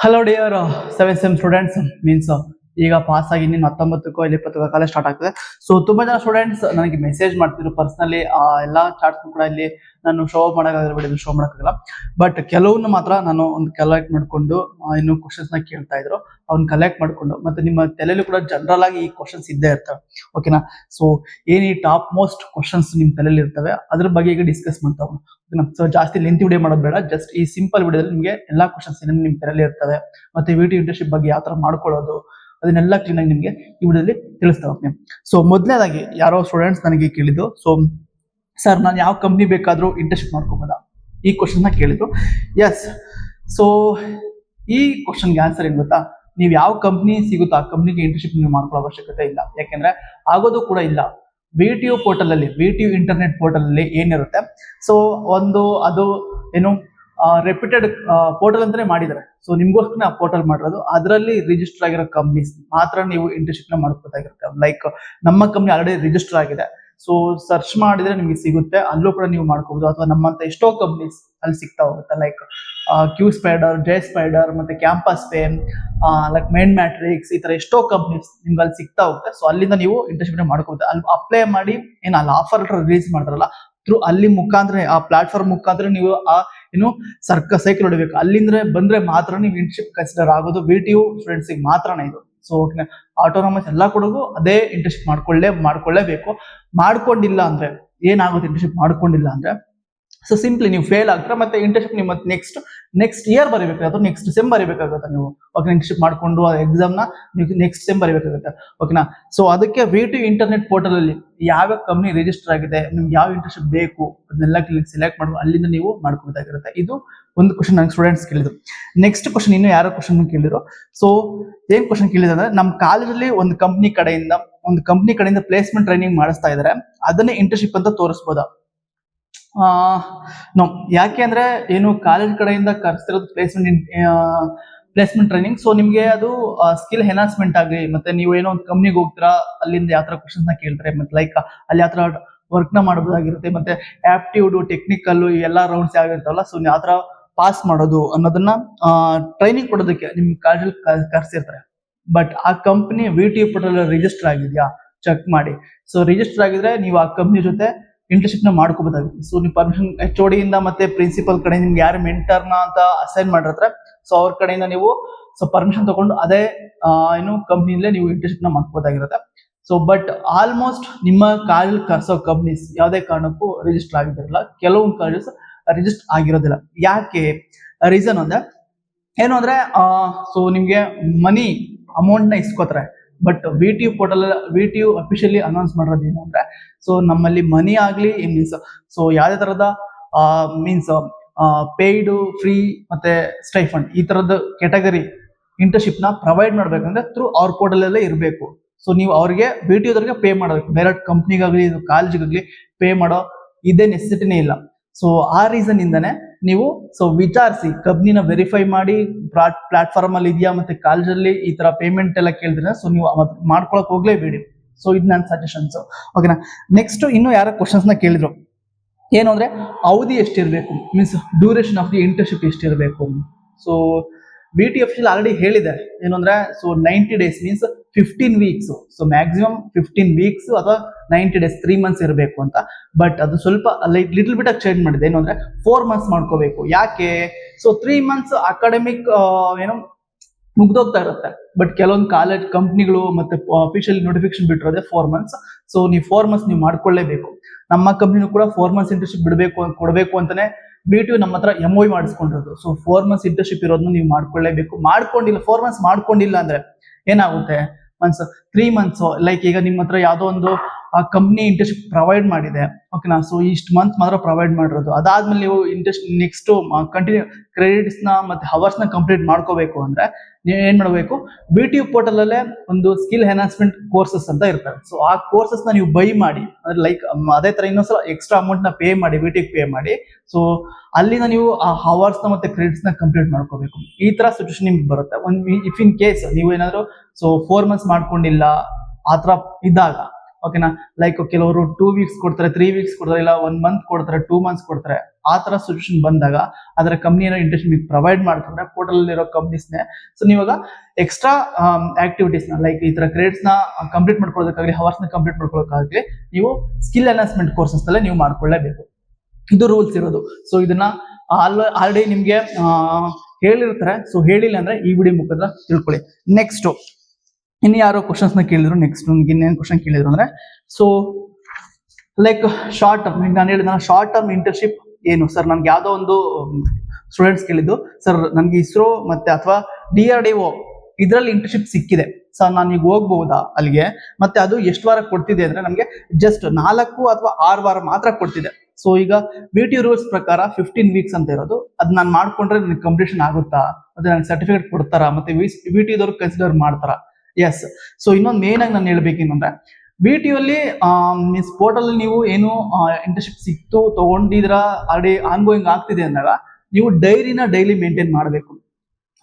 Hello dear 7th sem students means ಈಗ pass ಆಗಿ ಇನ್ನು 19ಕ್ಕೋ ಇಲ್ಲಿ 20ಕ್ಕೋ ಕಾಲೇಜ್ ಸ್ಟಾರ್ಟ್ ಆಗ್ತದೆ. ಸೊ ತುಂಬಾ ಜನ ಸ್ಟೂಡೆಂಟ್ಸ್ ನನಗೆ ಮೆಸೇಜ್ ಮಾಡ್ತಿದ್ರು ಪರ್ಸನಲಿ. ಎಲ್ಲಾ ಚಾಟ್ಸ್ ಕೂಡ ಇಲ್ಲಿ ನಾನು ಶೋ ಮಾಡೋಕ್ಕಾಗಲ್ಲ, ಶೋ ಮಾಡೋಕ್ಕಾಗಲ್ಲ. ಬಟ್ ಕೆಲವನ್ನ ಮಾತ್ರ ನಾನು ಒಂದು ಕಲೆಕ್ಟ್ ಮಾಡ್ಕೊಂಡು ಇನ್ನು ಕ್ವಶನ್ಸ್ ನ ಕೇಳ್ತಾ ಇದ್ರು. ಅವ್ನ ಕಲೆಕ್ಟ್ ಮಾಡ್ಕೊಂಡು ಮತ್ತೆ ನಿಮ್ಮ ತಲೆಯಲ್ಲಿ ಕೂಡ ಜನರಲ್ ಆಗಿ ಈ ಕ್ವಶನ್ಸ್ ಇದ್ದೇ ಇರ್ತವೆ, ಓಕೆನಾ. ಸೊ ಏನ್ ಈ ಟಾಪ್ ಮೋಸ್ಟ್ ಕ್ವಶನ್ಸ್ ನಿಮ್ ತಲೆಯಲ್ಲಿ ಇರ್ತವೆ ಅದ್ರ ಬಗ್ಗೆ ಈಗ ಡಿಸ್ಕಸ್ ಮಾಡ್ತಾ ಹೋಗೋಣ. ಸೊ ಜಾಸ್ತಿ ಲೆಂತ್ ವಿಡಿಯೋ ಮಾಡೋದು ಬೇಡ, ಜಸ್ಟ್ ಈ ಸಿಂಪಲ್ ವಿಡಿಯೋದಲ್ಲಿ ನಿಮಗೆ ಎಲ್ಲಾ ಕ್ವಶನ್ಸ್ ಏನೇನು ನಿಮ್ ತಲೆಯಲ್ಲಿ ಇರ್ತವೆ ಮತ್ತೆ ವಿಟಿ ಇಂಟರ್ನ್ಶಿಪ್ ಬಗ್ಗೆ ಯಾವ ತರ ಮಾಡ್ಕೊಳ್ಳೋದು ಅದನ್ನೆಲ್ಲ ಕ್ಲೀನ್ ಆಗಿ ನಿಮಗೆ ಈ ವಿಡಿಯೋದಲ್ಲಿ ತಿಳಿಸ್ತಾ ಹೋಗ್ತೀನಿ. ಸೊ ಮೊದಲನೇದಾಗಿ ಯಾರೋ ಸ್ಟೂಡೆಂಟ್ಸ್ ನನಗೆ ಕೇಳಿದ್ದು, ಸೊ ಸರ್ ನಾನು ಯಾವ ಕಂಪ್ನಿ ಬೇಕಾದ್ರೂ ಇಂಟರ್ನ್ಶಿಪ್ ಮಾಡ್ಕೋಬೋದಾ ಈ ಕ್ವಶನ್ ನ ಕೇಳಿದ್ರು. ಎಸ್, ಸೊ ಈ ಕ್ವಶನ್ಗೆ ಆನ್ಸರ್ ಏನ್ ಗೊತ್ತಾ, ನೀವು ಯಾವ ಕಂಪ್ನಿ ಸಿಗುತ್ತೋ ಆ ಕಂಪ್ನಿಗೆ ಇಂಟರ್ನ್ಶಿಪ್ ನೀವು ಮಾಡ್ಕೊಳ್ಳೋ ಅವಶ್ಯಕತೆ ಇಲ್ಲ, ಯಾಕೆಂದ್ರೆ ಆಗೋದು ಕೂಡ ಇಲ್ಲ. VTU ಪೋರ್ಟಲ್ ಅಲ್ಲಿ, VTU ಇಂಟರ್ನೆಟ್ ಪೋರ್ಟಲ್ ಅಲ್ಲಿ ಏನಿರುತ್ತೆ, ಸೊ ಒಂದು ಅದು ಏನು ರೆಪ್ಯೂಟೆಡ್ ಪೋರ್ಟಲ್ ಅಂತಾನೆ ಮಾಡಿದ್ದಾರೆ. ಸೊ ನಿಮ್ಗೋಸ್ಕರ ಆ ಪೋರ್ಟಲ್ ಮಾಡಿರೋದು, ಅದರಲ್ಲಿ ರಿಜಿಸ್ಟರ್ ಆಗಿರೋ ಕಂಪ್ನೀಸ್ ಮಾತ್ರ ನೀವು ಇಂಟರ್ನ್ಶಿಪ್ ನ ಮಾಡ್ಕೋಬೇಕಾಗಿರುತ್ತೆ. ಲೈಕ್ ನಮ್ಮ ಕಂಪ್ನಿ ಆಲ್ರೆಡಿ ರಿಜಿಸ್ಟರ್ ಆಗಿದೆ, ಸೊ ಸರ್ಚ್ ಮಾಡಿದ್ರೆ ನಿಮ್ಗೆ ಸಿಗುತ್ತೆ, ಅಲ್ಲೂ ಕೂಡ ನೀವು ಮಾಡ್ಕೋಬಹುದು. ಅಥವಾ ನಮ್ಮಂತ ಎಷ್ಟೋ ಕಂಪ್ನೀಸ್ ಅಲ್ಲಿ ಸಿಗ್ತಾ ಹೋಗುತ್ತೆ, like Q spider, J spider, ಮತ್ತೆ campus pay, like mind matrix, ಈ ತರ ಎಷ್ಟೋ ಕಂಪ್ನೀಸ್ ನಿಮ್ಗೆ ಅಲ್ಲಿ ಸಿಗ್ತಾ ಹೋಗುತ್ತೆ. ಸೊ ಅಲ್ಲಿಂದ ನೀವು ಇಂಟರ್ನ್ಶಿಪ್ ಮಾಡ್ಕೋಬಹುದು. ಅಲ್ಲಿ ಅಪ್ಲೈ ಮಾಡಿ ಏನ್ ಅಲ್ಲಿ ಆಫರ್ ರಿಲೀಸ್ ಮಾಡ್ತಾರಲ್ಲ ಥ್ರೂ ಅಲ್ಲಿ ಮುಖಾಂತರ, ಆ ಪ್ಲಾಟ್ಫಾರ್ಮ್ ಮುಖಾಂತರ ನೀವು ಆ ಏನು ಸೈಕಲ್ ಹೊಡಿಬೇಕು. ಅಲ್ಲಿಂದ ಬಂದ್ರೆ ಮಾತ್ರ ನೀವು ಇಂಟರ್ನ್ಶಿಪ್ ಕನ್ಸಿಡರ್ ಆಗೋದು. VTU ಸ್ಟೂಡೆಂಟ್ಸ್ ಮಾತ್ರನೇ ಇದು. ಸೊ ಆಟೋನಮಸ್ ಎಲ್ಲ ಕೂಡ ಅದೇ ಇಂಟರ್ನ್ಶಿಪ್ ಮಾಡ್ಕೊಳ್ಳೇಬೇಕು. ಮಾಡ್ಕೊಂಡಿಲ್ಲ ಅಂದ್ರೆ ಏನಾಗುತ್ತೆ, ಇಂಟರ್ನ್ಶಿಪ್ ಮಾಡ್ಕೊಂಡಿಲ್ಲ ಅಂದ್ರೆ ಸೊ ಸಿಂಪ್ಲಿ ನೀವು ಫೇಲ್ ಆಗ್ತಾರೆ. ಮತ್ತೆ ಇಂಟರ್ನ್ಶಿಪ್ ನೀವು ನೆಕ್ಸ್ಟ್ ಇಯರ್ ಬರೀಬೇಕು, ಅಥವಾ ನೆಕ್ಸ್ಟ್ ಸೆಮ್ ಬರೀಬೇಕಾಗುತ್ತೆ ನೀವು. ಓಕೆ, ಇಂಟರ್ನ್ಶಿಪ್ ಮಾಡ್ಕೊಂಡು ಆ ಎಕ್ಸಾಮ್ ನ ನೀವು ನೆಕ್ಸ್ಟ್ ಸೆಮ್ ಬರೀಬೇಕಾಗುತ್ತೆ, ಓಕೆನಾ. ಸೊ ಅದಕ್ಕೆ VTU ಇಂಟರ್ನೆಟ್ ಪೋರ್ಟಲ್ ಅಲ್ಲಿ ಯಾವ ಕಂಪ್ನಿ ರಿಜಿಸ್ಟರ್ ಆಗಿದೆ, ನಿಮ್ಗೆ ಯಾವ ಇಂಟರ್ನ್ಶಿಪ್ ಬೇಕು ಅದನ್ನೆಲ್ಲ ಸೆಲೆಕ್ಟ್ ಮಾಡಿ ಅಲ್ಲಿಂದ ನೀವು ಮಾಡ್ಕೋಬೇಕಾಗಿರುತ್ತೆ. ಇದು ಒಂದು ಕ್ವಶನ್ ನಂಗೆ ಸ್ಟೂಡೆಂಟ್ಸ್ ಕೇಳಿದ್ರು. ನೆಕ್ಸ್ಟ್ ಕ್ವಶನ್ ಇನ್ನು ಯಾರೋ ಕ್ವಶನ್ ಕೇಳಿದ್ರು. ಸೊ ಏನ್ ಕ್ವಶನ್ ಕೇಳಿದ್ರೆ ಅಂದ್ರೆ, ನಮ್ಮ ಕಾಲೇಜಲ್ಲಿ ಒಂದು ಕಂಪ್ನಿ ಕಡೆಯಿಂದ ಪ್ಲೇಸ್ಮೆಂಟ್ ಟ್ರೈನಿಂಗ್ ಮಾಡಿಸ್ತಾ ಇದಾರೆ, ಅದನ್ನೇ ಇಂಟರ್ನ್ಶಿಪ್ ಅಂತ ತೋರಿಸ್ಬೋದಾ? ನೋ, ಯಾಕೆ ಅಂದ್ರೆ ಏನು ಕಾಲೇಜ್ ಕಡೆಯಿಂದ ಕರೆಸ್ತಿರೋದು ಪ್ಲೇಸ್ಮೆಂಟ್ ಟ್ರೈನಿಂಗ್. ಸೊ ನಿಮ್ಗೆ ಅದು ಸ್ಕಿಲ್ ಎನ್ಹಾನ್ಸ್ಮೆಂಟ್ ಆಗಲಿ, ಮತ್ತೆ ನೀವು ಏನೋ ಒಂದು ಕಂಪ್ನಿಗೆ ಹೋಗ್ತೀರಾ, ಅಲ್ಲಿಂದ ಯಾವ ತರ ಕ್ವಶನ್ಸ್ ನ ಕೇಳ್ತಾರೆ, ಮತ್ತೆ ಲೈಕ್ ಅಲ್ಲಿ ಯಾವ ತರ ವರ್ಕ್ ನ ಮಾಡಬಹುದಾಗಿರುತ್ತೆ, ಮತ್ತೆ ಆಪ್ಟಿಟ್ಯೂಡ್, ಟೆಕ್ನಿಕಲ್ ಎಲ್ಲಾ ರೌಂಡ್ಸ್ ಯಾವಿರ್ತಾವಲ್ಲ, ಸೊ ಯಾವ ತರ ಪಾಸ್ ಮಾಡೋದು ಅನ್ನೋದನ್ನ ಟ್ರೈನಿಂಗ್ ಕೊಡೋದಕ್ಕೆ ನಿಮ್ ಕಾಲೇಜಲ್ಲಿ ಕರೆಸಿರ್ತಾರೆ. ಬಟ್ ಆ ಕಂಪ್ನಿ VTU ಪೋರ್ಟಲ್ ರಿಜಿಸ್ಟರ್ ಆಗಿದ್ಯಾ ಚೆಕ್ ಮಾಡಿ. ಸೊ ರಿಜಿಸ್ಟರ್ ಆಗಿದ್ರೆ ನೀವು ಆ ಕಂಪ್ನಿ ಜೊತೆ ಇಂಟರ್ನ್ಶಿಪ್ ನ ಮಾಡ್ಕೋಬಹುದಾಗುತ್ತೆ. ಸೊ ನೀವು ಪರ್ಮಿಷನ್ HOD ಇಂದ ಮತ್ತೆ ಪ್ರಿನ್ಸಿಪಲ್ ಕಡೆ ನಿಮ್ಗೆ ಯಾರು ಮೆಂಟರ್ನ ಅಂತ ಅಸೈನ್ ಮಾಡಿರ್ತಾರೆ, ಸೊ ಅವ್ರ ಕಡೆಯಿಂದ ನೀವು ಪರ್ಮಿಷನ್ ತಗೊಂಡು ಅದೇ ಏನು ಕಂಪ್ನಿಲೇ ನೀವು ಇಂಟರ್ನ್ಶಿಪ್ ನ ಮಾಡ್ಕೋಬಹುದಾಗಿರುತ್ತೆ. ಸೊ ಬಟ್ ಆಲ್ಮೋಸ್ಟ್ ನಿಮ್ಮ ಕಾಲೇಜ್ ಕರ್ಸೋ ಕಂಪ್ನೀಸ್ ಯಾವುದೇ ಕಾರಣಕ್ಕೂ ರಿಜಿಸ್ಟರ್ ಆಗಿರೋದಿಲ್ಲ. ಕೆಲವೊಂದು ಕಾಲೇಜಸ್ ರಿಜಿಸ್ಟರ್ ಆಗಿರೋದಿಲ್ಲ. ಯಾಕೆ? ರೀಸನ್ ಅಂದ್ರೆ ಏನು ಅಂದ್ರೆ ಸೊ ನಿಮ್ಗೆ ಮನಿ ಅಮೌಂಟ್ ನ ಇಸ್ಕೋತಾರೆ. But VTU portal, VTU officially announce ಮಾಡೋದು ಏನು ಅಂದ್ರೆ, ಸೊ ನಮ್ಮಲ್ಲಿ ಮನಿ ಆಗ್ಲಿ ಮೀನ್ಸ್ ಸೊ ಯಾವುದೇ ತರದ ಮೀನ್ಸ್ ಪೇಯ್ಡ್, ಫ್ರೀ ಮತ್ತೆ ಸ್ಟೈಫಂಡ್ ಈ ತರದ ಕೆಟಗರಿ ಇಂಟರ್ನ್ಶಿಪ್ ನ ಪ್ರೊವೈಡ್ ಮಾಡ್ಬೇಕಂದ್ರೆ ಥ್ರೂ ಅವ್ರ ಪೋರ್ಟಲ್ ಅಲ್ಲೇ ಇರಬೇಕು. ಸೊ ನೀವು ಅವ್ರಿಗೆ VTU ದವರಿಗೆ ಪೇ ಮಾಡಬೇಕು, ಬೇರೆ ಕಂಪ್ನಿಗಾಗ್ಲಿ ಕಾಲೇಜ್ಗಾಗ್ಲಿ ಪೇ ಮಾಡೋ ಇದೇ ನೆಸೆಸಿಟಿನೇ ಇಲ್ಲ. ಸೊ ಆ ರೀಸನ್ ಇಂದಾನೆ ನೀವು ವಿಚಾರಿಸಿ, ಕಂಪ್ನಿನ ವೆರಿಫೈ ಮಾಡಿ, ಪ್ಲಾಟ್ಫಾರ್ಮ್ ಅಲ್ಲಿ ಇದೆಯಾ ಮತ್ತೆ ಕಾಲೇಜಲ್ಲಿ ಈ ತರ ಪೇಮೆಂಟ್ ಎಲ್ಲ ಕೇಳಿದ್ರೆ ಸೊ ನೀವು ಮಾಡ್ಕೊಳಕ್ ಹೋಗ್ಲೇಬೇಡಿ. ಸೊ ಇದು ನನ್ನ ಸಜೆಷನ್ಸ್, ಓಕೆನಾ. ನೆಕ್ಸ್ಟ್ ಇನ್ನು ಯಾರೋ ಕ್ವಶನ್ಸ್ ನ ಕೇಳಿದ್ರು, ಏನು ಅಂದ್ರೆ ಅವಧಿ ಎಷ್ಟಿರ್ಬೇಕು, means duration of the internship ಎಷ್ಟಿರ್ಬೇಕು. ಸೊ VTU ಅಫಿಷಿಯಲ್ ಆಲ್ರೆಡಿ ಹೇಳಿದೆ, ಏನು ಅಂದ್ರೆ so 90 days means 15 weeks. So maximum 15 weeks ಅಥವಾ 90 days 3 months ಇರಬೇಕು ಅಂತ. ಬಟ್ ಅದು ಸ್ವಲ್ಪ ಲಿಟಲ್ ಬಿಟ್ ಆಗಿ ಚೇಂಜ್ ಮಾಡಿದೆ, ಏನು ಅಂದ್ರೆ 4 months ಮಾಡ್ಕೋಬೇಕು. ಯಾಕೆ? ಸೊ 3 months ಅಕಾಡೆಮಿಕ್ ಏನು ಮುಗ್ದೋಗ್ತಾ ಇರುತ್ತೆ. ಬಟ್ ಕೆಲವೊಂದು ಕಾಲೇಜ್ ಕಂಪ್ನಿಗಳು ಮತ್ತೆ ಅಫಿಷಿಯಲ್ ನೋಟಿಫಿಕೇಶನ್ ಬಿಟ್ಟಿರೋದೆ 4 months. ಸೊ ನೀವು 4 months ನೀವು ಮಾಡ್ಕೊಳ್ಳೇಬೇಕು. ನಮ್ಮ ಕಂಪ್ನಿನೂ ಕೂಡ 4 months ಇಂಟರ್ನ್ಶಿಪ್ ಕೊಡಬೇಕು ಅಂತಾನೆ VTU ನಮ್ಮ ಹತ್ರ MOU ಮಾಡಿಸ್ಕೊಂಡಿರೋದು. ಸೊ 4 months ಇಂಟರ್ನ್ಶಿಪ್ ಇರೋದನ್ನ ನೀವು ಮಾಡ್ಕೊಳ್ಳೇಬೇಕು. 4 months ಮಾಡ್ಕೊಂಡಿಲ್ಲ ಅಂದ್ರೆ ಏನಾಗುತ್ತೆ, ಮನ್ಸ್ 3 months ಲೈಕ್ ಈಗ ನಿಮ್ಮ ಹತ್ರ ಯಾವ್ದೋ ಒಂದು ಕಂಪ್ನಿ ಇಂಟರ್ನ್ಶಿಪ್ ಪ್ರೊವೈಡ್ ಮಾಡಿದೆ, ಓಕೆನಾ. ಸೊ ಇಷ್ಟು ಮಂತ್ ಮಾತ್ರ ಪ್ರೊವೈಡ್ ಮಾಡಿರೋದು, ಅದಾದ್ಮೇಲೆ ನೀವು ನೆಕ್ಸ್ಟ್ ಕಂಟಿನ್ಯೂ ಕ್ರೆಡಿಟ್ಸ್ ನ ಮತ್ತೆ ಅವರ್ಸ್ ನ ಕಂಪ್ಲೀಟ್ ಮಾಡ್ಕೋಬೇಕು ಅಂದ್ರೆ ನೀವು ಏನ್ ಮಾಡಬೇಕು, VTU ಪೋರ್ಟಲ್ ಅಲ್ಲೇ ಒಂದು ಸ್ಕಿಲ್ ಎನ್ಹಾನ್ಸ್ಮೆಂಟ್ ಕೋರ್ಸಸ್ ಅಂತ ಇರ್ತವೆ. ಸೊ ಆ ಕೋರ್ಸಸ್ ನ ನೀವು ಬೈ ಮಾಡಿ, ಅಂದ್ರೆ ಲೈಕ್ ಅದೇ ತರ ಇನ್ನೊಂದ್ಸಲ ಎಕ್ಸ್ಟ್ರಾ ಅಮೌಂಟ್ ನ ಪೇ ಮಾಡಿ, VTU ಪೇ ಮಾಡಿ. ಸೊ ಅಲ್ಲಿಂದ ನೀವು ಆ ಅವರ್ಸ್ ನ ಮತ್ತೆ ಕ್ರೆಡಿಟ್ಸ್ ನ ಕಂಪ್ಲೀಟ್ ಮಾಡ್ಕೋಬೇಕು. ಈ ತರ ಸಿಚುವೇಶನ್ ನಿಮ್ಗೆ ಬರುತ್ತೆ. ಇಫ್ ಇನ್ ಕೇಸ್ ನೀವು ಏನಾದ್ರು 4 months ಮಾಡ್ಕೊಂಡಿಲ್ಲ ಆತರ ಇದ್ದಾಗ, ಓಕೆನಾ, ಲೈಕ್ ಕೆಲವರು 2 weeks ಕೊಡ್ತಾರೆ, 3 weeks ಕೊಡ್ತಾರೆ, ಇಲ್ಲ 1 month ಕೊಡ್ತಾರೆ, 2 months ಕೊಡ್ತಾರೆ. ಆ ತರ ಸಿಚುವೇಶನ್ ಬಂದಾಗ ಅದರ ಕಂಪ್ನಿ ಏನೋ ಇಂಟರ್ನ್ಶಿಪ್ ಪ್ರೊವೈಡ್ ಮಾಡ್ತಾರೆ ಪೋರ್ಟಲ್ ಇರೋ ಕಂಪ್ನೀಸ್ನೇ. ಸೊ ನೀವಾಗ ಎಕ್ಸ್ಟ್ರಾ ಆಕ್ಟಿವಿಟೀಸ್ ನ ಲೈಕ್ ಈ ತರ ಕ್ರೆಡಿಟ್ಸ್ ನ ಕಂಪ್ಲೀಟ್ ಮಾಡ್ಕೊಳ್ಳೋದಕ್ಕಾಗಲಿ ಅವರ್ಸ್ ನ ಕಂಪ್ಲೀಟ್ ಮಾಡ್ಕೊಳ್ಳೋಕ್ಕಾಗಲಿ ನೀವು ಸ್ಕಿಲ್ ಎನ್ಹಾನ್ಸ್ಮೆಂಟ್ ಕೋರ್ಸಸ್ ಅಲ್ಲೇ ನೀವು ಮಾಡ್ಕೊಳ್ಳೇಬೇಕು. ಇದು ರೂಲ್ಸ್ ಇರೋದು. ಸೊ ಇದನ್ನ ಆಲ್ರೆಡಿ ನಿಮ್ಗೆ ಹೇಳಿರ್ತಾರೆ. ಸೊ ಹೇಳಿಲ್ಲ ಅಂದ್ರೆ ಈ ವಿಡಿಯೋ ಮುಖಾಂತರ ತಿಳ್ಕೊಳ್ಳಿ. ನೆಕ್ಸ್ಟ್ ಇನ್ನು ಯಾರೋ ಕ್ವಶನ್ಸ್ ನ ಕೇಳಿದ್ರು. ನೆಕ್ಸ್ಟ್ ನಿಮ್ಗೆ ಇನ್ನೇನು ಕ್ವಶನ್ ಕೇಳಿದ್ರು ಅಂದ್ರೆ ಸೊ ಲೈಕ್ ಶಾರ್ಟ್ ಟರ್ಮ್, ನಾನು ಹೇಳಿದ ಶಾರ್ಟ್ ಟರ್ಮ್ ಇಂಟರ್ನ್ಶಿಪ್ ಏನು ಸರ್, ನನ್ಗೆ ಯಾವ್ದೋ ಒಂದು ಸ್ಟೂಡೆಂಟ್ಸ್ ಕೇಳಿದ್ದು, ಸರ್ ನನ್ಗೆ ಇಸ್ರೋ ಮತ್ತೆ ಅಥವಾ DRDO ಇದರಲ್ಲಿ ಇಂಟರ್ನ್ಶಿಪ್ ಸಿಕ್ಕಿದೆ ಸರ್, ನಾನು ಈಗ ಹೋಗ್ಬಹುದಾ ಅಲ್ಲಿಗೆ, ಮತ್ತೆ ಅದು ಎಷ್ಟು ವಾರ ಕೊಡ್ತಿದೆ ಅಂದ್ರೆ ನಮಗೆ ಜಸ್ಟ್ 4 ಅಥವಾ 6 ವಾರ ಮಾತ್ರ ಕೊಡ್ತಿದೆ. ಸೊ ಈಗ VTU ರೂಲ್ಸ್ ಪ್ರಕಾರ 15 ವೀಕ್ಸ್ ಅಂತ ಇರೋದು. ಅದ್ ನಾನು ಮಾಡ್ಕೊಂಡ್ರೆ ನನಗೆ ಕಂಪ್ಲೀಷನ್ ಆಗುತ್ತಾ, ಮತ್ತೆ ನನಗೆ ಸರ್ಟಿಫಿಕೇಟ್ ಕೊಡ್ತಾರಾ, ಮತ್ತೆ VTU ದವ್ರು ಕನ್ಸಿಡರ್ ಮಾಡ್ತಾರಾ? ಎಸ್. ಸೊ ಇನ್ನೊಂದು ಮೇನ್ ಆಗಿ ನಾನು ಹೇಳ್ಬೇಕೇನಂದ್ರೆ VTU ಅಲ್ಲಿ ಮೀನ್ಸ್ ಪೋರ್ಟಲ್ ನೀವು ಏನು ಇಂಟರ್ನ್ಶಿಪ್ ಸಿಕ್ತು ತಗೊಂಡಿದ್ರ ಆಲ್ರೆಡಿ ಆನ್ಗೋಯಿಂಗ್ ಆಗ್ತಿದೆ ಅಂದಾಗ ನೀವು ಡೈಲಿ ಮೇಂಟೈನ್ ಮಾಡಬೇಕು.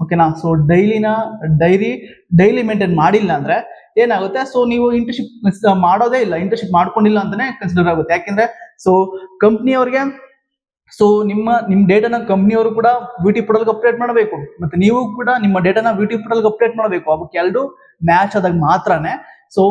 ಓಕೆನಾ? ಸೊ ಡೈಲಿ ಮೇಂಟೈನ್ ಮಾಡಿಲ್ಲ ಅಂದ್ರೆ ಏನಾಗುತ್ತೆ, ಸೊ ನೀವು ಇಂಟರ್ನ್ಶಿಪ್ ಮಾಡೋದೇ ಇಲ್ಲ, ಇಂಟರ್ನ್ಶಿಪ್ ಮಾಡ್ಕೊಂಡಿಲ್ಲ ಅಂತಾನೆ ಕನ್ಸಿಡರ್ ಆಗುತ್ತೆ. ಯಾಕೆಂದ್ರೆ ಸೊ ಕಂಪ್ನಿಯವ್ರಿಗೆ ಸೊ ನಿಮ್ ಡೇಟಾನ ಕಂಪ್ನಿಯವರು ಕೂಡ VTU ಪೋರ್ಟಲ್ಗೆ ಅಪ್ಡೇಟ್ ಮಾಡಬೇಕು, ಮತ್ತೆ ನೀವು ಕೂಡ ನಿಮ್ಮ ಡೇಟಾನ VTU ಪೋರ್ಟಲ್ಗೆ ಅಪ್ಡೇಟ್ ಮಾಡಬೇಕು. ಅವಕ್ಕೆ ಎರಡು ಮ್ಯಾಚ್ ಆದಾಗ ಮಾತ್ರನೇ ಸೊ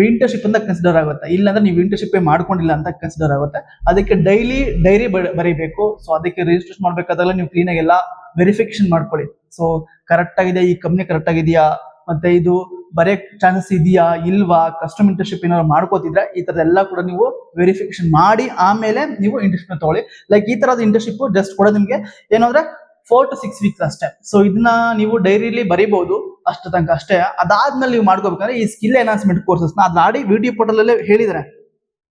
ಇಂಟರ್ನ್ಶಿಪ್ ಅಂತ ಕನ್ಸಿಡರ್ ಆಗುತ್ತೆ. ಇಲ್ಲಾಂದ್ರೆ ನೀವು ಇಂಟರ್ನ್ಶಿಪ್ ಮಾಡ್ಕೊಂಡಿಲ್ಲ ಅಂತ ಕನ್ಸಿಡರ್ ಆಗುತ್ತೆ. ಅದಕ್ಕೆ ಡೈರಿ ಬರೀಬೇಕು. ಸೊ ಅದಕ್ಕೆ ರಿಜಿಸ್ಟ್ರೇಷನ್ ಮಾಡ್ಬೇಕಾದಾಗ ನೀವು ಕ್ಲೀನ್ ಆಗಿ ಎಲ್ಲ ವೆರಿಫಿಕೇಶನ್ ಮಾಡ್ಕೊಳ್ಳಿ. ಸೊ ಕರೆಕ್ಟ್ ಆಗಿದೆ, ಈ ಕಂಪ್ನಿ ಕರೆಕ್ಟ್ ಆಗಿದೆಯಾ, ಮತ್ತೆ ಇದು ಬರೆಯಕ್ ಚಾನ್ಸಸ್ ಇದೆಯಾ ಇಲ್ವಾ, ಕಸ್ಟಮ್ ಇಂಟರ್ನ್ಶಿಪ್ ಏನಾದ್ರು ಮಾಡ್ಕೋತಿದ್ರೆ ಈ ತರದೆಲ್ಲ ಕೂಡ ನೀವು ವೆರಿಫಿಕೇಶನ್ ಮಾಡಿ ಆಮೇಲೆ ನೀವು ಇಂಟರ್ನ್ಶಿಪ್ ತಗೊಳ್ಳಿ. ಲೈಕ್ ಈ ತರದ ಇಂಟರ್ನ್ಶಿಪ್ ಜಸ್ಟ್ ಕೂಡ ನಿಮ್ಗೆ ಏನಂದ್ರೆ 4 to 6 ವೀಕ್ಸ್ ಅಷ್ಟೇ. ಸೊ ಇದನ್ನ ನೀವು ಡೈರಿಲಿ ಬರೀಬಹುದು ಅಷ್ಟು ತನಕ ಅಷ್ಟೇ. ಅದಾದ್ಮೇಲೆ ನೀವು ಮಾಡ್ಕೋಬೇಕಂದ್ರೆ ಈ ಸ್ಕಿಲ್ ಎನ್ಹಾನ್ಸ್ಮೆಂಟ್ ಕೋರ್ಸಸ್ ನ ಅದ್ ಆಡಿ VTU ಪೋರ್ಟಲ್ ಅಲ್ಲೇ ಹೇಳಿದ್ರೆ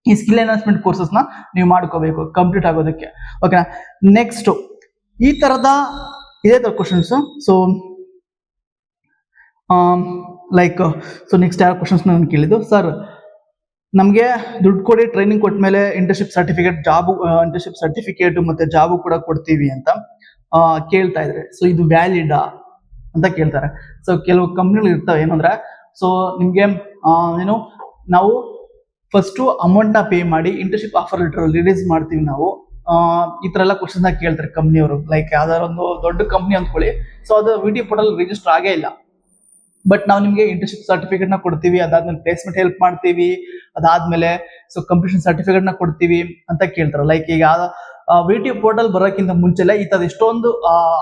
ಈ ಸ್ಕಿಲ್ ಎನ್ಹಾನ್ಸ್ಮೆಂಟ್ ಕೋರ್ಸಸ್ ನ ನೀವು ಮಾಡ್ಕೋಬೇಕು ಕಂಪ್ಲೀಟ್ ಆಗೋದಕ್ಕೆ. ಓಕೆನಾ? ನೆಕ್ಸ್ಟ್ ಈ ತರದ ಇದೇ ತರ questions. So like so next ಯಾವ ಕ್ವಶನ್ಸ್ ನಾನು ಕೇಳಿದ್ದು, ಸರ್ ನಮಗೆ ದುಡ್ಡು ಕೊಡಿ ಟ್ರೈನಿಂಗ್ ಕೊಟ್ಟ ಮೇಲೆ ಇಂಟರ್ನ್ಶಿಪ್ ಸರ್ಟಿಫಿಕೇಟ್ ಮತ್ತೆ ಜಾಬು ಕೂಡ ಕೊಡ್ತೀವಿ ಅಂತ ಕೇಳ್ತಾ ಇದ್ರೆ, ಸೊ ಇದು ವ್ಯಾಲಿಡಾ ಅಂತ ಕೇಳ್ತಾರೆ. ಸೊ ಕೆಲವು ಕಂಪ್ನಿಗಳು ಇರ್ತವೆ ಏನಂದ್ರೆ ಸೊ ನಿಮ್ಗೆ ಏನು ನಾವು ಫಸ್ಟ್ ಅಮೌಂಟ್ ನ ಪೇ ಮಾಡಿ ಇಂಟರ್ನ್ಶಿಪ್ ಆಫರ್ ಲೆಟರ್ ರಿಲೀಸ್ ಮಾಡ್ತೀವಿ ನಾವು, ಈ ತರ ಎಲ್ಲ ಕ್ವಶನ್ ಕೇಳ್ತಾರೆ ಕಂಪ್ನಿಯವರು. ಲೈಕ್ ಯಾವ್ದಾದ್ರು ಒಂದು ದೊಡ್ಡ ಕಂಪ್ನಿ ಅಂದ್ಕೊಳ್ಳಿ, ಸೊ ಅದು VTU ಪೋರ್ಟಲ್ ರಿಜಿಸ್ಟರ್ ಆಗೇ ಇಲ್ಲ, ಬಟ್ ನಾವು ನಿಮ್ಗೆ ಇಂಟರ್ನ್ಶಿಪ್ ಸರ್ಟಿಫಿಕೇಟ್ ನ ಕೊಡ್ತೀವಿ, ಅದಾದ್ಮೇಲೆ ಪ್ಲೇಸ್ಮೆಂಟ್ ಹೆಲ್ಪ್ ಮಾಡ್ತೀವಿ, ಅದಾದ್ಮೇಲೆ ಸೊ ಕಂಪ್ಲೀಷನ್ ಸರ್ಟಿಫಿಕೇಟ್ ನ ಕೊಡ್ತೀವಿ ಅಂತ ಕೇಳ್ತಾರೆ. ಲೈಕ್ ಈಗ VTU ಪೋರ್ಟಲ್ ಬರೋಕ್ಕಿಂತ ಮುಂಚೆಲ್ಲ ಈ ತರ ಎಷ್ಟೊಂದು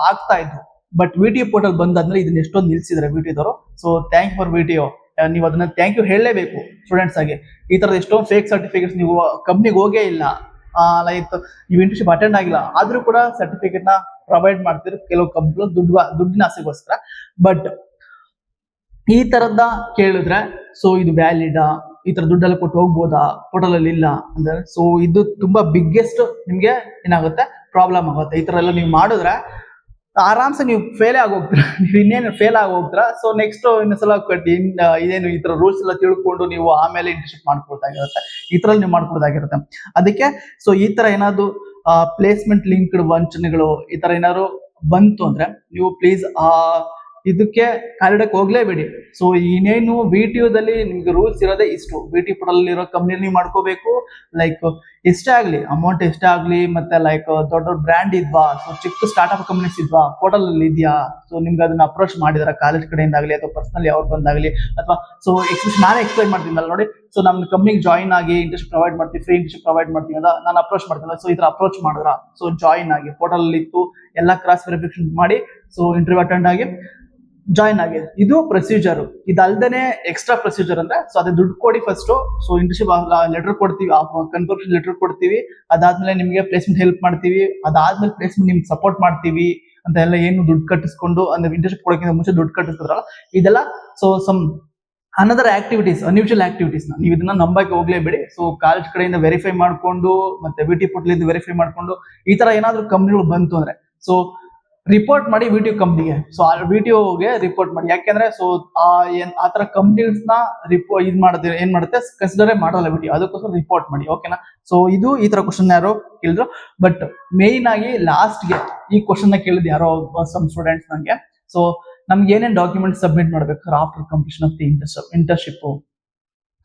ಆಗ್ತಾ ಇತ್ತು, ಬಟ್ VTU ಪೋರ್ಟಲ್ ಬಂದಾದ್ಮೇಲೆ ಇದನ್ನ ಎಷ್ಟೊಂದು ನಿಲ್ಸಿದ್ರೆ VTU ದವರು. ಸೊ ಥ್ಯಾಂಕ್ ಫಾರ್ VTU, ನೀವು ಅದನ್ನ ಥ್ಯಾಂಕ್ ಯು ಹೇಳಲೇಬೇಕು ಸ್ಟೂಡೆಂಟ್ಸ್ ಆಗಿ. ಈ ತರದ ಎಷ್ಟೊಂದು ಫೇಕ್ ಸರ್ಟಿಫಿಕೇಟ್ಸ್ ನೀವು ಕಂಪ್ನಿಗೆ ಹೋಗೇ ಇಲ್ಲ, ಲೈಕ್ ನೀವು ಇಂಟರ್ನ್ಶಿಪ್ ಅಟೆಂಡ್ ಆಗಿಲ್ಲ ಆದ್ರೂ ಕೂಡ ಸರ್ಟಿಫಿಕೇಟ್ ನ ಪ್ರೊವೈಡ್ ಮಾಡ್ತಿದ್ರು ಕೆಲವು ಕಂಪ್ನಿಗಳು ದುಡ್ಡಿನ ಆಸೆಗೋಸ್ಕರ. ಬಟ್ ಈ ತರದ ಕೇಳಿದ್ರೆ ಸೊ ಇದು ವ್ಯಾಲಿಡಾ, ಈ ತರ ದುಡ್ಡೆಲ್ಲ ಕೊಟ್ಟು ಹೋಗ್ಬೋದಾ, ಪೋರ್ಟಲ್ ಅಲ್ಲಿ ಇಲ್ಲ ಅಂದ್ರೆ ಸೊ ಇದು ತುಂಬಾ ಬಿಗ್ಗೆಸ್ಟ್ ನಿಮ್ಗೆ ಏನಾಗುತ್ತೆ ಪ್ರಾಬ್ಲಮ್ ಆಗುತ್ತೆ. ಈ ತರ ಎಲ್ಲ ನೀವು ಮಾಡಿದ್ರೆ ಆರಾಮ್ಸೆ ನೀವು ಫೇಲ್ ಆಗೋಗ್ತೀರಾ, ನೀವು ಇನ್ನೇನು ಫೇಲ್ ಆಗೋಗ್ತೀರಾ. ಸೊ ನೆಕ್ಸ್ಟ್ ಇನ್ನೊಂದ್ಸಲ ಇದೇನು ಈ ತರ ರೂಲ್ಸ್ ಎಲ್ಲ ತಿಳ್ಕೊಂಡು ನೀವು ಆಮೇಲೆ ಇಂಟರ್ನ್ಶಿಪ್ ಮಾಡ್ಕೊಳ್ತಾಗಿರುತ್ತೆ, ಈ ತರ ನೀವು ಮಾಡ್ಕೊಳ್ತಾಗಿರುತ್ತೆ. ಅದಕ್ಕೆ ಸೊ ಈ ತರ ಏನಾದ್ರು ಪ್ಲೇಸ್ಮೆಂಟ್ ಲಿಂಕ್ಡ್ ವಂಚನೆಗಳು ಈ ತರ ಏನಾದ್ರು ಬಂತು ಅಂದ್ರೆ ನೀವು ಪ್ಲೀಸ್ ಇದಕ್ಕೆ ಕಾಲಿಡಕ್ಕೆ ಹೋಗ್ಲೇಬೇಡಿ. ಸೊ ಇನ್ನೇನು VTU ದಲ್ಲಿ ನಿಮ್ಗೆ ರೂಲ್ಸ್ ಇರೋದೇ ಇಷ್ಟು, VTU ಪೋರ್ಟಲ್ ಇರೋ ಕಂಪ್ನಿ ನೀವು ಮಾಡ್ಕೋಬೇಕು. ಲೈಕ್ ಎಷ್ಟೇ ಆಗ್ಲಿ ಅಮೌಂಟ್ ಎಷ್ಟೇ ಆಗ್ಲಿ, ಮತ್ತೆ ಲೈಕ್ ದೊಡ್ಡ ದೊಡ್ಡ ಬ್ರ್ಯಾಂಡ್ ಇದ್ವಾ, ಸೊ ಚಿಕ್ಕ ಸ್ಟಾರ್ಟ್ಅಪ್ ಕಂಪ್ನೀಸ್ ಇದ್ವಾ, ಪೋರ್ಟಲ್ ಅಲ್ಲಿ ಇದೆಯಾ, ಸೊ ನಿಮ್ಗೆ ಅದನ್ನ ಅಪ್ರೋಚ್ ಮಾಡಿದಾರ ಕಾಲೇಜ್ ಕಡೆಯಿಂದ ಆಗ್ಲಿ ಅಥವಾ ಪರ್ಸನಲಿ ಅವ್ರು ಬಂದಾಗ್ಲಿ, ಅಥವಾ ಸೊ ನಾನೇ ಎಕ್ಸ್ಪ್ಲೈನ್ ಮಾಡ್ತೀನಲ್ಲ ನೋಡಿ, ಸೊ ನಮ್ಮ ಕಂಪ್ನಿಗೆ ಜಾಯಿನ್ ಆಗಿ ಇಂಟರ್ನ್ಶಿಪ್ ಪ್ರೊವೈಡ್ ಮಾಡ್ತೀವಿ, ಫ್ರೀ ಇಂಟರ್ನ್ಶಿಪ್ ಪ್ರೊವೈಡ್ ಮಾಡ್ತೀವಿ ಅಂತ ನಾನು ಅಪ್ರೋಚ್ ಮಾಡ್ತೀನಿ. ಸೊ ಈ ತರ ಅಪ್ರೋಚ್ ಮಾಡಿದ್ರ ಸೊ ಜಾಯಿನ್ ಆಗಿ ಪೋರ್ಟಲ್ ಅಲ್ಲಿ ಇತ್ತು ಎಲ್ಲ ಕ್ರಾಸ್ ವೆರಿಫಿಕೇಶನ್ ಮಾಡಿ ಸೊ ಇಂಟರ್ವ್ಯೂ ಅಟೆಂಡ್ ಆಗಿ ಜಾಯಿನ್ ಆಗಿದೆ. ಇದು ಪ್ರೊಸೀಜರ್. ಇದಲ್ದೇನೆ ಎಕ್ಸ್ಟ್ರಾ ಪ್ರೊಸೀಜರ್ ಅಂದ್ರೆ ಸೊ ಅದೇ ದುಡ್ಡು ಕೊಡಿ ಫಸ್ಟ್, ಸೊ ಇಂಟರ್ನ್ಶಿಪ್ ಲೆಟರ್ ಕೊಡ್ತೀವಿ, ಕನ್ಫರ್ಮೇಷನ್ ಲೆಟರ್ ಕೊಡ್ತೀವಿ, ಅದಾದ್ಮೇಲೆ ನಿಮ್ಗೆ ಪ್ಲೇಸ್ಮೆಂಟ್ ಹೆಲ್ಪ್ ಮಾಡ್ತೀವಿ, ಅದಾದ್ಮೇಲೆ ಪ್ಲೇಸ್ಮೆಂಟ್ ನಿಮ್ಗೆ ಸಪೋರ್ಟ್ ಮಾಡ್ತೀವಿ ಅಂತ ಎಲ್ಲ ಏನು ದುಡ್ಡು ಕಟ್ಟಿಸ್ಕೊಂಡು ಅಂದ್ರೆ ಇಂಟರ್ನ್ಶಿಪ್ ಕೊಡೋಕ್ಕಿಂತ ಮುಂಚೆ ದುಡ್ಡು ಕಟ್ಟಿಸ್ತಿದ್ರಲ್ಲ ಇದೆಲ್ಲ so some another activities, unusual activities ನೀವು ಇದನ್ನ ನಂಬಕ್ಕೆ ಹೋಗ್ಲೇಬೇಡಿ. ಸೊ ಕಾಲೇಜ್ ಕಡೆಯಿಂದ ವೆರಿಫೈ ಮಾಡ್ಕೊಂಡು ಮತ್ತೆ VTU ಪೋರ್ಟಲ್ ಇಂದ ವೆರಿಫೈ ಮಾಡ್ಕೊಂಡು ಈ ತರ ಏನಾದ್ರು ಕಂಪ್ನಿಗಳು ಬಂತು ಅಂದ್ರೆ ಸೊ ರಿಪೋರ್ಟ್ ಮಾಡಿ VTU ಕಂಪ್ನಿಗೆ. ಸೊ VTUಗೆ ರಿಪೋರ್ಟ್ ಮಾಡಿ, ಯಾಕೆಂದ್ರೆ ಸೊ ಆತರ ಕಂಪ್ನೀಸ್ ನ ಏನ್ ಮಾಡುತ್ತೆ ಕನ್ಸಿಡರೇ ಮಾಡಲ್ಲ VTU, ಅದಕ್ಕೋಸ್ಕರ ರಿಪೋರ್ಟ್ ಮಾಡಿ. ಓಕೆನಾ? ಸೊ ಇದು ಈ ತರ ಕ್ವಶನ್ ಯಾರೋ ಕೇಳಿದ್ರು. ಬಟ್ ಮೇನ್ ಆಗಿ ಲಾಸ್ಟ್ ಗೆ ಈ ಕ್ವಶನ್ ನ ಕೇಳಿದ್ ಯಾರೋ ಸಮ್ ಸ್ಟೂಡೆಂಟ್ಸ್ ನಂಗೆ, ಸೊ ನಮ್ಗೆ ಏನೇನ್ ಡಾಕ್ಯುಮೆಂಟ್ ಸಬ್ಮಿಟ್ ಮಾಡ್ಬೇಕು after completion of the internship.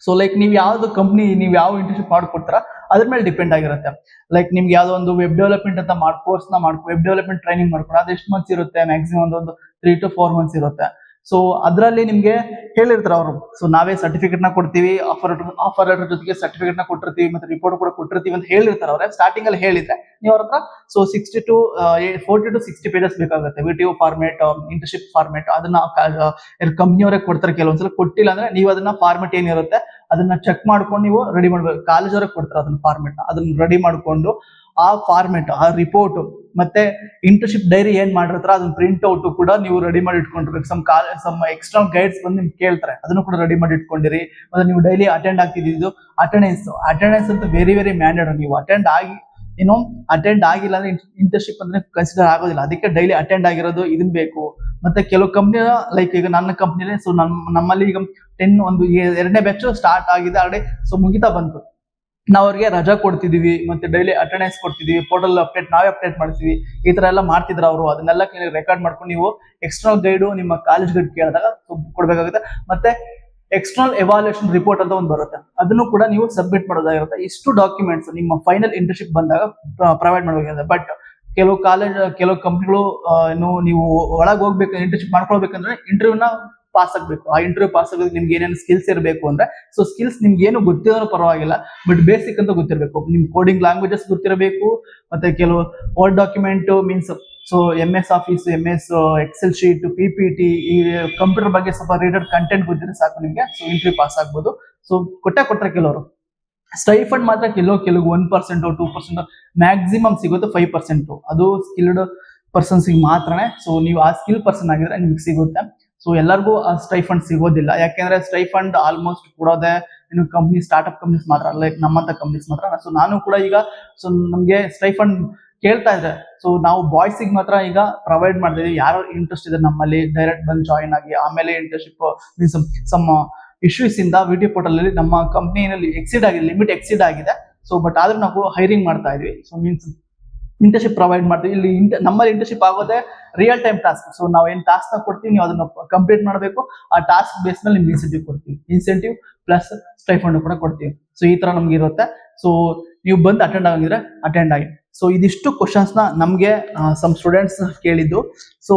So like ನೀವು ಯಾವ್ದು ಕಂಪ್ನಿ ನೀವು ಯಾವ ಇಂಟರ್ನ್ಶಿಪ್ ಮಾಡ್ಕೊಡ್ತೀರಾ ಅದ್ರ ಮೇಲೆ ಡಿಪೆಂಡ್ ಆಗಿರುತ್ತೆ. ಲೈಕ್ ನಿಮ್ಗೆ ಯಾವ್ದೋ ಒಂದು ವೆಬ್ ಡೆವಲಪ್ಮೆಂಟ್ ಅಂತ ಕೋರ್ಸ್ ನ ವೆಬ್ ಡೆವಲಪ್ಮೆಂಟ್ ಟ್ರೈನಿಂಗ್ ಮಾಡ್ಕೊಂಡು ಅದು ಎಷ್ಟು ಮಂತ್ಸ್ ಇರುತ್ತೆ, ಮ್ಯಾಕ್ಸಿಮಮ್ ಒಂದು 3 to 4 ಮಂತ್ಸ್ ಇರುತ್ತೆ. ಸೊ ಅದರಲ್ಲಿ ನಿಮ್ಗೆ ಹೇಳಿರ್ತಾರೆ ಅವರು, ಸೊ ನಾವೇ ಸರ್ಟಿಫಿಕೇಟ್ ನ ಕೊಡ್ತೀವಿ, ಆಫರ್ ಲೆಟರ್ ಜೊತೆಗೆ ಸರ್ಟಿಫಿಕೇಟ್ ನ ಕೊಟ್ಟಿರ್ತೀವಿ, ಮತ್ತೆ ರಿಪೋರ್ಟ್ ಕೂಡ ಕೊಟ್ಟಿರ್ತೀವಿ ಅಂತ ಹೇಳಿರ್ತಾರೆ ಅವ್ರೆ. ಸ್ಟಾರ್ಟಿಂಗ್ ಅಲ್ಲಿ ಹೇಳಿದ್ರೆ ನೀವು ಅವ್ರ ಹತ್ರ ಸೊ 40 to 60 ಪೇಜಸ್ ಬೇಕಾಗುತ್ತೆ. ವಿಟಿಒ ಫಾರ್ಮೇಟ್, ಇಂಟರ್ನ್ಶಿಪ್ ಫಾರ್ಮೇಟ್, ಅದನ್ನ ಕಂಪ್ನಿಯವರೇ ಕೊಡ್ತಾರೆ. ಕೆಲವೊಂದ್ಸಲ ಕೊಟ್ಟಿಲ್ಲ ಅಂದ್ರೆ ನೀವು ಅದನ್ನ ಫಾರ್ಮೇಟ್ ಏನಿರುತ್ತೆ ಅದನ್ನ ಚೆಕ್ ಮಾಡ್ಕೊಂಡು ನೀವು ರೆಡಿ ಮಾಡ್ಬೇಕು. ಕಾಲೇಜ್ ಅವರೇ ಕೊಡ್ತಾರೆ ಅದನ್ನ ಫಾರ್ಮೇಟ್ ನ, ಅದನ್ನ ರೆಡಿ ಮಾಡ್ಕೊಂಡು ಆ ಫಾರ್ಮೇಟ್, ಆ ರಿಪೋರ್ಟ್ ಮತ್ತೆ ಇಂಟರ್ನ್ಶಿಪ್ ಡೈರಿ ಏನ್ ಮಾಡಿರ್ತಾರ ಅದನ್ನ ಪ್ರಿಂಟ್ ಔಟ್ ಕೂಡ ನೀವು ರೆಡಿ ಮಾಡಿ ಇಟ್ಕೊಂಡಿರ್ಬೇಕು. ಸಮ್ ಎಕ್ಸ್ಟರ್ನಲ್ ಗೈಡ್ಸ್ ಬಂದು ನಿಮ್ಗೆ ಕೇಳ್ತಾರೆ, ಅದನ್ನು ಕೂಡ ರೆಡಿ ಮಾಡಿ ಇಟ್ಕೊಂಡಿರಿ. ಮತ್ತೆ ನೀವು ಡೈಲಿ ಅಟೆಂಡ್ ಆಗ್ತಿದ್ದು ಅಟೆಂಡೆನ್ಸ್ ಅಂತ ವೆರಿ ವೆರಿ ಮ್ಯಾಂಡೇಟ್. ನೀವು ಅಟೆಂಡ್ ಆಗಿಲ್ಲ ಅಂದ್ರೆ ಇಂಟರ್ನ್ಶಿಪ್ ಅಂದ್ರೆ ಕನ್ಸಿಡರ್ ಆಗೋದಿಲ್ಲ. ಅದಕ್ಕೆ ಡೈಲಿ ಅಟೆಂಡ್ ಆಗಿರೋದು ಇದನ್ ಬೇಕು. ಮತ್ತೆ ಕೆಲವು ಕಂಪ್ನಿ ಲೈಕ್ ಈಗ ನನ್ನ ಕಂಪ್ನಿಲಿ ಸೊ ನಮ್ಮಲ್ಲಿ ಈಗ 2ನೇ ಬ್ಯಾಚ್ ಸ್ಟಾರ್ಟ್ ಆಗಿದೆ ಆಲ್ರೆಡಿ, ಸೊ ಮುಗಿತಾ ಬಂತು. ನಾವು ಅವ್ರಿಗೆ ರಜಾ ಕೊಡ್ತಿದೀವಿ, ಮತ್ತೆ ಡೈಲಿ ಅಟೆಂಡೆನ್ಸ್ ಕೊಡ್ತಿದೀವಿ, ಪೋರ್ಟಲ್ ನಾವೇ ಅಪ್ಡೇಟ್ ಮಾಡ್ತೀವಿ. ಈ ತರ ಎಲ್ಲ ಮಾಡ್ತಿದ್ರ ಅವರು. ಅದನ್ನೆಲ್ಲ ರೆಕಾರ್ಡ್ ಮಾಡ್ಕೊಂಡು ನೀವು ಎಕ್ಸ್ಟರ್ನಲ್ ಗೈಡು ನಿಮ್ಮ ಕಾಲೇಜ್ ಗೈಡ್ ಕೇಳಿದಾಗ ಕೊಡ್ಬೇಕಾಗುತ್ತೆ. ಮತ್ತೆ ಎಕ್ಸ್ಟರ್ನಲ್ ಎವಾಲ್ಯೂಯೇಷನ್ ರಿಪೋರ್ಟ್ ಅಂತ ಒಂದು ಬರುತ್ತೆ, ಅದನ್ನು ಕೂಡ ನೀವು ಸಬ್ಮಿಟ್ ಮಾಡೋದಾಗಿರುತ್ತೆ. ಇಷ್ಟು ಡಾಕ್ಯುಮೆಂಟ್ಸ್ ನಿಮ್ಮ ಫೈನಲ್ ಇಂಟರ್ನ್ಶಿಪ್ ಬಂದಾಗ ಪ್ರೊವೈಡ್ ಮಾಡಬೇಕಾಗುತ್ತೆ. ಬಟ್ ಕೆಲವು ಕಂಪ್ನಿಗಳು ನೀವು ಒಳಗೆ ಹೋಗ್ಬೇಕು, ಇಂಟರ್ನ್ಶಿಪ್ ಮಾಡ್ಕೊಳ್ಬೇಕಂದ್ರೆ ಇಂಟರ್ವ್ಯೂನ ಪಾಸ್ ಆಗ್ಬೇಕು. ಆ ಇಂಟರ್ವ್ಯೂ ಪಾಸ್ ಆಗೋದಕ್ಕೆ ನಿಮ್ಗೆ ಏನೇನು ಸ್ಕಿಲ್ಸ್ ಇರಬೇಕು ಅಂದ್ರೆ, ಸೊ ಸ್ಕಿಲ್ಸ್ ನಿಮ್ಗೆ ಏನು ಗೊತ್ತಿರೋ ಪರವಾಗಿಲ್ಲ, ಬಟ್ ಬೇಸಿಕ್ ಅಂತ ಗೊತ್ತಿರಬೇಕು. ನಿಮ್ ಕೋಡಿಂಗ್ ಲ್ಯಾಂಗ್ವೇಜಸ್ ಗೊತ್ತಿರಬೇಕು, ಮತ್ತೆ ಕೆಲವು word document means so MS office, MS excel sheet, PPT, ಈ ಕಂಪ್ಯೂಟರ್ ಬಗ್ಗೆ ಸ್ವಲ್ಪ ರೀಡರ್ ಕಂಟೆಂಟ್ ಗೊತ್ತಿದ್ರೆ ಸಾಕು ನಿಮ್ಗೆ. ಸೊ ಇಂಟರ್ವ್ಯೂ ಪಾಸ್ ಆಗ್ಬೋದು. ಸೊ ಕೊಟ್ಟರೆ ಕೆಲವರು ಸ್ಟೈಫಂಡ್ ಮಾತ್ರ ಕೆಲವು 1%, 2%, ಮ್ಯಾಕ್ಸಿಮಮ್ ಸಿಗುತ್ತೆ 5%. ಅದು ಸ್ಕಿಲ್ಡ್ ಪರ್ಸನ್ಸ್ಗೆ ಮಾತ್ರನೇ. ಸೊ ನೀವು ಆ ಸ್ಕಿಲ್ ಪರ್ಸನ್ ಆಗಿದ್ರೆ ನಿಮ್ಗೆ ಸಿಗುತ್ತೆ. ಸೊ ಎಲ್ಲರಿಗೂ ಆ ಸ್ಟೈಫಂಡ್ ಸಿಗೋದಿಲ್ಲ, ಯಾಕೆಂದ್ರೆ ಸ್ಟೈಫಂಡ್ ಆಲ್ಮೋಸ್ಟ್ ಕೊಡೋದೆ ಇನ್ನು ಕಂಪ್ನಿ, ಸ್ಟಾರ್ಟ್ಅಪ್ ಕಂಪ್ನೀಸ್ ಮಾತ್ರ, ಲೈಕ್ ನಮ್ಮಂತ ಕಂಪ್ನೀಸ್ ಮಾತ್ರ. ಸೊ ನಾನು ಕೂಡ ಈಗ ಸೊ ನಮ್ಗೆ ಸ್ಟೈಫಂಡ್ ಕೇಳ್ತಾ ಇದ್ರೆ, ಸೊ ನಾವು ಬಾಯ್ಸಿಗೆ ಮಾತ್ರ ಈಗ ಪ್ರೊವೈಡ್ ಮಾಡ್ತೀವಿ. ಯಾರು ಇಂಟ್ರೆಸ್ಟ್ ಇದೆ ನಮ್ಮಲ್ಲಿ ಡೈರೆಕ್ಟ್ ಬಂದು ಜಾಯಿನ್ ಆಗಿ, ಆಮೇಲೆ ಇಂಟರ್ನ್ಶಿಪ್ ಮೀನ್ಸ್ ಸಮ್ ಇಶ್ಯೂಸ್ ಇಂದ ವಿಟಿ ಪೋರ್ಟಲ್ ಅಲ್ಲಿ ನಮ್ಮ ಕಂಪ್ನಿಯಲ್ಲಿ ಲಿಮಿಟ್ ಎಕ್ಸಿಡ್ ಆಗಿದೆ. ಸೊ ಬಟ್ ಆದ್ರೂ ನಾವು ಹೈರಿಂಗ್ ಮಾಡ್ತಾ ಇದೀವಿ. ಸೊ ಮೀನ್ಸ್ ಇಂಟರ್ನ್ಶಿಪ್ ಪ್ರೊವೈಡ್ ಮಾಡ್ತೀವಿ. ಇಲ್ಲಿ ನಮ್ಮಲ್ಲಿ ಇಂಟರ್ನ್ಶಿಪ್ ಆಗೋದೇ ರಿಯಲ್ ಟೈಮ್ ಟಾಸ್ಕ್. ಸೊ ನಾವು ಏನ್ ಟಾಸ್ಕ್ ನ ಕೊಡ್ತೀವಿ, ನೀವು ಅದನ್ನ ಕಂಪ್ಲೀಟ್ ಮಾಡಬೇಕು. ಆ ಟಾಸ್ಕ್ ಬೇಸ್ ಮೇಲೆ ನಿಮ್ಗೆ ಇನ್ಸೆಂಟಿವ್ ಕೊಡ್ತೀವಿ, ಇನ್ಸೆಂಟಿವ್ ಪ್ಲಸ್ ಸ್ಟೈಫಂಡ್ ಕೂಡ ಕೊಡ್ತೀವಿ. ಸೊ ಈ ತರ ನಮ್ಗೆ ಇರುತ್ತೆ. ಸೊ ನೀವು ಬಂದು ಅಟೆಂಡ್ ಆಗಿದ್ರೆ ಅಟೆಂಡ್ ಆಗಿ. ಸೊ ಇದಿಷ್ಟು ಕ್ವಶನ್ಸ್ ನ ನಮ್ಗೆ ಸಮ್ ಸ್ಟೂಡೆಂಟ್ಸ್ ಕೇಳಿದ್ದು. ಸೊ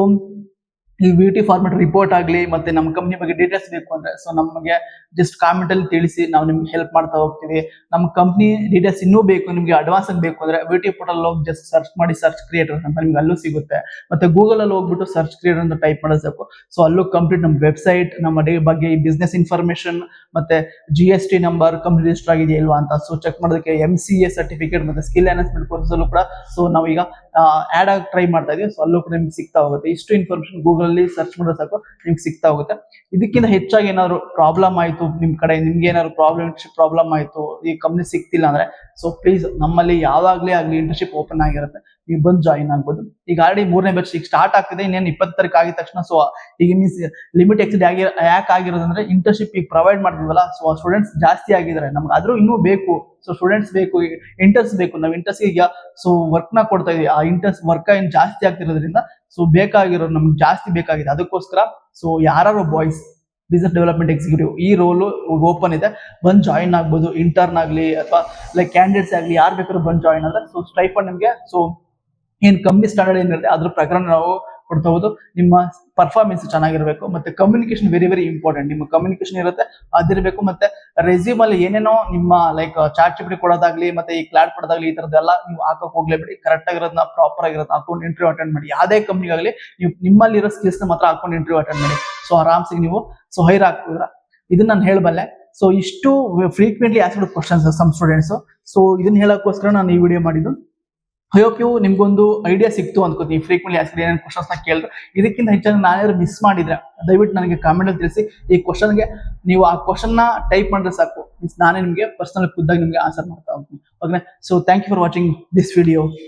ಈ ವಿಟಿ ಫಾರ್ಮೆಟ್ ರಿಪೋರ್ಟ್ ಆಗಲಿ ಮತ್ತೆ ನಮ್ಮ ಕಂಪ್ನಿ ಬಗ್ಗೆ ಡೀಟೇಲ್ಸ್ ಬೇಕು ಅಂದ್ರೆ ಸೊ ನಮಗೆ ಜಸ್ಟ್ ಕಾಮೆಂಟ್ ಅಲ್ಲಿ ತಿಳಿಸಿ, ನಾವು ನಿಮ್ಗೆ ಹೆಲ್ಪ್ ಮಾಡ್ತಾ ಹೋಗ್ತೀವಿ. ನಮ್ಮ ಕಂಪ್ನಿ ಡೀಟೇಲ್ಸ್ ಇನ್ನೂ ಬೇಕು, ನಿಮ್ಗೆ ಅಡ್ವಾನ್ಸ್ ಆಗಿ ಬೇಕು ಅಂದ್ರೆ ವಿಟಿ ಪೋರ್ಟಲ್ ಹೋಗಿ ಜಸ್ಟ್ ಸರ್ಚ್ ಮಾಡಿ, ಸರ್ಚ್ ಕ್ರಿಯೇಟರ್ ಅಂತ ನಿಮ್ಗೆ ಅಲ್ಲೂ ಸಿಗುತ್ತೆ. ಮತ್ತೆ ಗೂಗಲ್ ಅಲ್ಲಿ ಹೋಗ್ಬಿಟ್ಟು ಸರ್ಚ್ ಕ್ರಿಯೇಟರ್ ಅಂತ ಟೈಪ್ ಮಾಡೋದು. ಸೊ ಅಲ್ಲೂ ಕಂಪ್ಲೀಟ್ ನಮ್ಮ ವೆಬ್ಸೈಟ್, ನಮ್ಮ ಡೇ ಬಗ್ಗೆ ಬಿಸ್ನೆಸ್ ಇನ್ಫಾರ್ಮೇಶನ್, ಮತ್ತೆ GST ನಂಬರ್, ಕಂಪ್ನಿ ರಿಜಿಸ್ಟರ್ ಆಗಿದೆಯಾ ಇಲ್ವಾ ಅಂತ ಸೊ ಚೆಕ್ ಮಾಡೋದಕ್ಕೆ MCA ಸರ್ಟಿಫಿಕೇಟ್ ಮತ್ತೆ ಸ್ಕಿಲ್ ಎನ್ಹಾನ್ಸ್ಮೆಂಟ್ ಕೋರ್ಸ್ ಅಲ್ಲೂ ಕೂಡ ಸೊ ನಾವೀಗ ಆಡ್ ಆಗಿ ಟ್ರೈ ಮಾಡ್ತಾ ಇದೀವಿ. ಸೊ ಅಲ್ಲೂ ಕೂಡ ನಿಮ್ಗೆ ಸಿಗ್ತಾ ಹೋಗುತ್ತೆ. ಇಷ್ಟು ಇನ್ಫಾರ್ಮೇಶನ್ ಗೂಗಲ್ ಅಲ್ಲಿ ಸರ್ಚ್ ಮಾಡಿದ್ರೆ ಸಾಕು ನಿಮ್ಗೆ ಸಿಗ್ತಾ ಹೋಗುತ್ತೆ. ಇದಕ್ಕಿಂತ ಹೆಚ್ಚಾಗಿ ಏನಾದ್ರು ಪ್ರಾಬ್ಲಮ್ ಆಯ್ತು ನಿಮ್ ಕಡೆ, ನಿಮ್ಗೆ ಏನಾದ್ರು ಪ್ರಾಬ್ಲಮ್ ಆಯ್ತು, ಈ ಕಂಪ್ನಿ ಸಿಗ್ತಿಲ್ಲ ಅಂದ್ರೆ ಸೊ ಪ್ಲೀಸ್ ನಮ್ಮಲ್ಲಿ ಯಾವಾಗ್ಲೇ ಆಗ್ಲಿ ಇಂಟರ್ನ್ಶಿಪ್ ಓಪನ್ ಆಗಿರುತ್ತೆ, ನೀವು ಬಂದು ಜಾಯಿನ್ ಆಗ್ಬೋದು. ಈಗ ಆಲ್ರೆಡಿ 3ನೇ ಬ್ಯಾಚ್ ಈಗ ಸ್ಟಾರ್ಟ್ ಆಗ್ತಿದೆ. ಇನ್ನೇನು 20 ತಾರೀಕು ಆಗಿದ ತಕ್ಷಣ ಸೊ ಈಗ ಮೀನ್ಸ್ ಲಿಮಿಟ್ ಎಕ್ಸಿಡ್ ಯಾಕೆ ಆಗಿರೋದಂದ್ರೆ ಇಂಟರ್ನ್ಶಿಪ್ ಈಗ ಪ್ರೊವೈಡ್ ಮಾಡ್ತೀವಲ್ಲ, ಸೊ ಸ್ಟೂಡೆಂಟ್ಸ್ ಜಾಸ್ತಿ ಆಗಿದ್ದಾರೆ. ನಮ್ಗೆ ಆದ್ರೂ ಇನ್ನೂ ಬೇಕು. ಸೊ ಸ್ಟೂಡೆಂಟ್ಸ್ ಬೇಕು, ಇಂಟರ್ನ್ಸ್ ಬೇಕು. ನಾವು ಇಂಟರ್ನ್ಸ್ ಈಗ ಸೊ ವರ್ಕ್ ನ ಕೊಡ್ತಾ ಇದೀವಿ. ಆ ಇಂಟರ್ನ್ಸ್ ವರ್ಕ್ ಏನ್ ಜಾಸ್ತಿ ಆಗ್ತಿರೋದ್ರಿಂದ ಸೊ ಬೇಕಾಗಿರೋದು ನಮ್ಗೆ ಜಾಸ್ತಿ ಬೇಕಾಗಿದೆ. ಅದಕ್ಕೋಸ್ಕರ ಸೊ ಯಾರು ಬಾಯ್ಸ್ ಬಿಸ್ನೆಸ್ ಡೆವಲಪ್ಮೆಂಟ್ ಎಕ್ಸಿಕ್ಯೂಟಿವ್ ಈ ರೋಲು ಓಪನ್ ಇದೆ, ಬಂದು ಜಾಯಿನ್ ಆಗ್ಬೋದು. ಇಂಟರ್ನ್ ಆಗಲಿ ಅಥವಾ ಲೈಕ್ ಕ್ಯಾಂಡಿಡೇಟ್ಸ್ ಆಗಲಿ ಯಾರು ಬೇಕಾದ್ರೂ ಬಂದು ಜಾಯಿನ್ ಆದ್ರೆ ಸೊ ಸ್ಟೈಫಂಡ್ ನಿಮಗೆ ಸೊ ಏನ್ ಕಂಪ್ನಿ ಸ್ಟ್ಯಾಂಡರ್ಡ್ ಏನಿರುತ್ತೆ ಅದ್ರ ಪ್ರಕಾರ ನಾವು ಕೊಡ್ತಾ ಹೋಗೋದು. ನಿಮ್ಮ ಪರ್ಫಾರ್ಮೆನ್ಸ್ ಚೆನ್ನಾಗಿರ್ಬೇಕು, ಮತ್ತೆ ಕಮ್ಯುನಿಕೇಶನ್ ವೆರಿ ವೆರಿ ಇಂಪಾರ್ಟೆಂಟ್. ನಿಮ್ಮ ಕಮ್ಯುನಿಕೇಶನ್ ಇರುತ್ತೆ ಅದಿರ್ಬೇಕು. ಮತ್ತೆ ರೆಸ್ಯೂಮ್ ಅಲ್ಲಿ ಏನೇನೋ ನಿಮ್ಮ ಲೈಕ್ ಚಾಟ್ ಜಿಪಿಟಿ ಕೊಡೋದಾಗ್ಲಿ ಮತ್ತೆ ಈ ಕ್ಲಾಡ್ ಕೊಡೋದಾಗ್ಲಿ ಈ ತರದೆಲ್ಲ ನೀವು ಹಾಕಕ್ ಹೋಗ್ಲೇಬೇಡಿ. ಕರೆಕ್ಟ್ ಆಗಿರೋದನ್ನ ಪ್ರಾಪರ್ ಆಗಿರೋದನ್ನ ಹಾಕೊಂಡು ಇಂಟರ್ವ್ಯೂ ಅಟೆಂಡ್ ಮಾಡಿ. ಯಾವುದೇ ಕಂಪ್ನಿಗಾಗಲಿ ನೀವು ನಿಮ್ಮಲ್ಲಿರೋ ಸ್ಕಿಲ್ಸ್ ನ ಮಾತ್ರ ಹಾಕೊಂಡು ಇಂಟರ್ವ್ಯೂ ಅಟೆಂಡ್ ಮಾಡಿ. ಸೊ ಆರಾಮ್ಸಿಗೆ ನೀವು ಸೊ ಹೈರ್ ಆಗ್ತಿದ್ರ. ಇದನ್ನ ನಾನು ಹೇಳಬಲ್ಲೆ. ಸೊ ಇಷ್ಟು frequently asked questions some students. So ಇದನ್ನ ಹೇಳಕ್ಕೋಸ್ಕರ ನಾನು ಈ ವಿಡಿಯೋ ಮಾಡಿದ್ದು. ಐ ಹೋಪ್ ಯು ನಿಮ್ಗೊಂದು ಐಡಿಯಾ ಸಿಕ್ತು ಅನ್ಕೋತೀನಿ. ಫ್ರೀಕ್ವೆಂಟ್ಲಿ ಆಸ್ಕ್ಡ್ ಏನೇನು ಕ್ವಶನ್ಸ್ ನ ಕೇಳಿದ್ರೆ, ಇದಕ್ಕಿಂತ ಹೆಚ್ಚಾಗಿ ನಾನೇನಾದ್ರು ಮಿಸ್ ಮಾಡಿದ್ರೆ ದಯವಿಟ್ಟು ನನಗೆ ಕಾಮೆಂಟ್ ಅಲ್ಲಿ ತಿಳಿಸಿ. ಈ ಕ್ವಶನ್ಗೆ ನೀವು ಆ ಕ್ವಶನ್ ನ ಟೈಪ್ ಮಾಡಿದ್ರೆ ಸಾಕು, ಮೀನ್ಸ್ ನಾನೇ ನಿಮಗೆ ಪರ್ಸನಲ್ ಖುದ್ದಾಗಿ ನಿಮಗೆ ಆನ್ಸರ್ ಮಾಡ್ತಾ ಹೋಗ್ತೀನಿ. Okay, so thank you for watching this video.